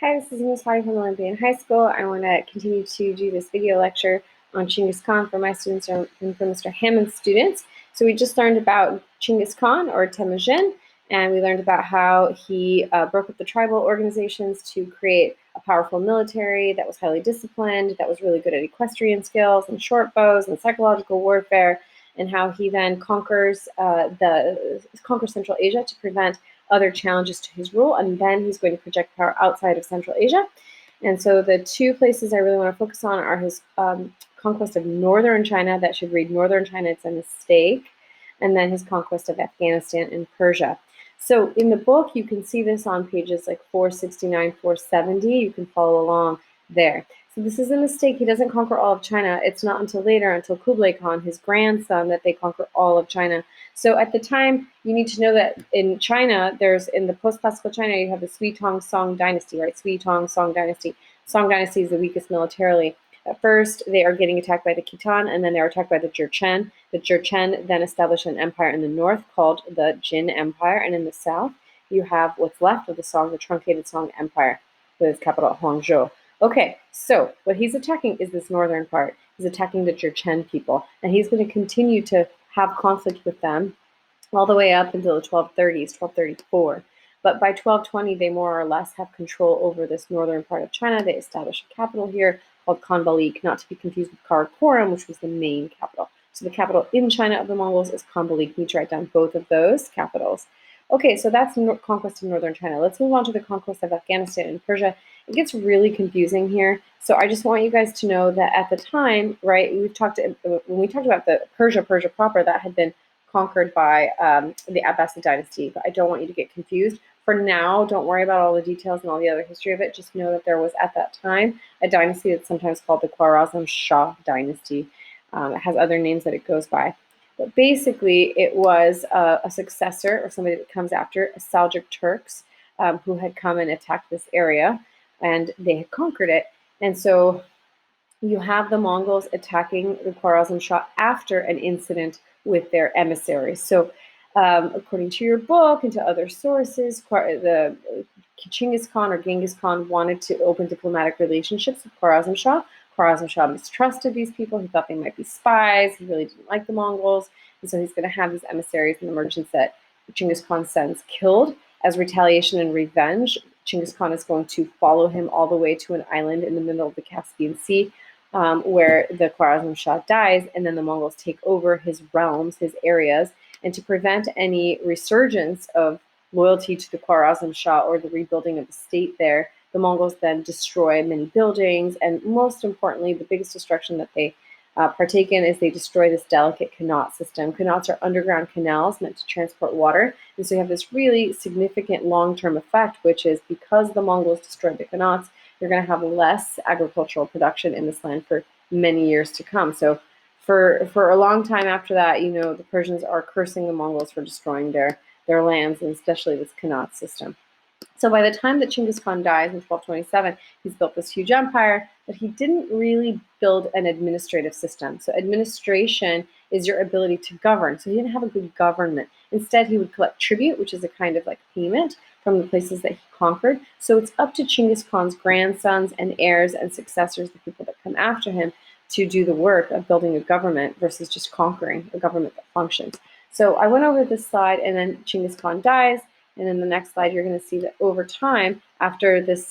Hi, this is Ms. Holly from Olympian High School. I want to continue to do this video lecture on Chinggis Khan for my students and for Mr. Hammond's students. So we just learned about Chinggis Khan, or Temujin, and we learned about how he broke up the tribal organizations to create a powerful military that was highly disciplined, that was really good at equestrian skills and short bows and psychological warfare, and how he then conquers Central Asia to prevent other challenges to his rule, and then he's going to project power outside of Central Asia. And so the two places I really want to focus on are his conquest of northern China. That should read northern China, it's a mistake. And then his conquest of Afghanistan and Persia. So in the book, you can see this on pages like 469, 470. You can follow along there. So this is a mistake. He doesn't conquer all of China. It's not until later, until Kublai Khan, his grandson, that they conquer all of China. So at the time, you need to know that in China, in the post-classical China, you have the Sui Tong Song dynasty, right? Sui Tong Song dynasty. Song dynasty is the weakest militarily. At first, they are getting attacked by the Khitan, and then they are attacked by the Jurchen. The Jurchen then establish an empire in the north called the Jin Empire, and in the south, you have what's left of the Song, the truncated Song Empire, with its capital at Hangzhou. Okay, so what he's attacking is this northern part. He's attacking the Jurchen people, and he's going to continue to have conflict with them all the way up until the 1230s, 1234. But by 1220, they more or less have control over this northern part of China. They establish a capital here called Khanbalik, not to be confused with Karakoram, which was the main capital. So the capital in China of the Mongols is Khanbalik. You need to write down both of those capitals. Okay, so that's the conquest of northern China. Let's move on to the conquest of Afghanistan and Persia. It gets really confusing here. So I just want you guys to know that at the time, right, when we talked about the Persia proper, that had been conquered by the Abbasid dynasty, but I don't want you to get confused. For now, don't worry about all the details and all the other history of it. Just know that there was, at that time, a dynasty that's sometimes called the Khwarezm Shah dynasty. It has other names that it goes by. But basically, it was a successor, or somebody that comes after, Seljuk Turks, who had come and attacked this area, and they had conquered it. And so you have the Mongols attacking the Khwarezm Shah after an incident with their emissaries. So according to your book and to other sources, the Chinggis Khan or Genghis Khan wanted to open diplomatic relationships with Khwarezm Shah. Khwarezm Shah mistrusted these people. He thought they might be spies. He really didn't like the Mongols. And so he's going to have these emissaries and the merchants that Chinggis Khan sends killed as retaliation and revenge. Chinggis Khan is going to follow him all the way to an island in the middle of the Caspian Sea, where the Khwarezm Shah dies, and then the Mongols take over his realms, his areas. And to prevent any resurgence of loyalty to the Khwarezm Shah or the rebuilding of the state there, the Mongols then destroy many buildings, and most importantly, the biggest destruction that they partake in is they destroy this delicate Qanat system. Qanats are underground canals meant to transport water, and so you have this really significant long-term effect, which is because the Mongols destroyed the Qanats, you're going to have less agricultural production in this land for many years to come. So for a long time after that, the Persians are cursing the Mongols for destroying their lands, and especially this Qanat system. So by the time that Chinggis Khan dies in 1227, he's built this huge empire, but he didn't really build an administrative system. So administration is your ability to govern. So he didn't have a good government. Instead, he would collect tribute, which is a kind of like payment from the places that he conquered. So it's up to Chinggis Khan's grandsons and heirs and successors, the people that come after him, to do the work of building a government versus just conquering a government that functions. So I went over this slide, and then Chinggis Khan dies. And in the next slide, you're going to see that over time, after his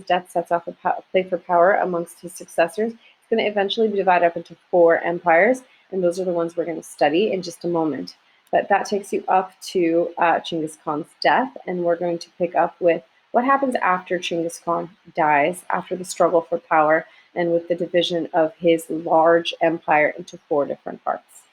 death sets off a play for power amongst his successors, it's going to eventually be divided up into 4 empires, and those are the ones we're going to study in just a moment. But that takes you up to Chinggis Khan's death, and we're going to pick up with what happens after Chinggis Khan dies, after the struggle for power, and with the division of his large empire into 4 different parts.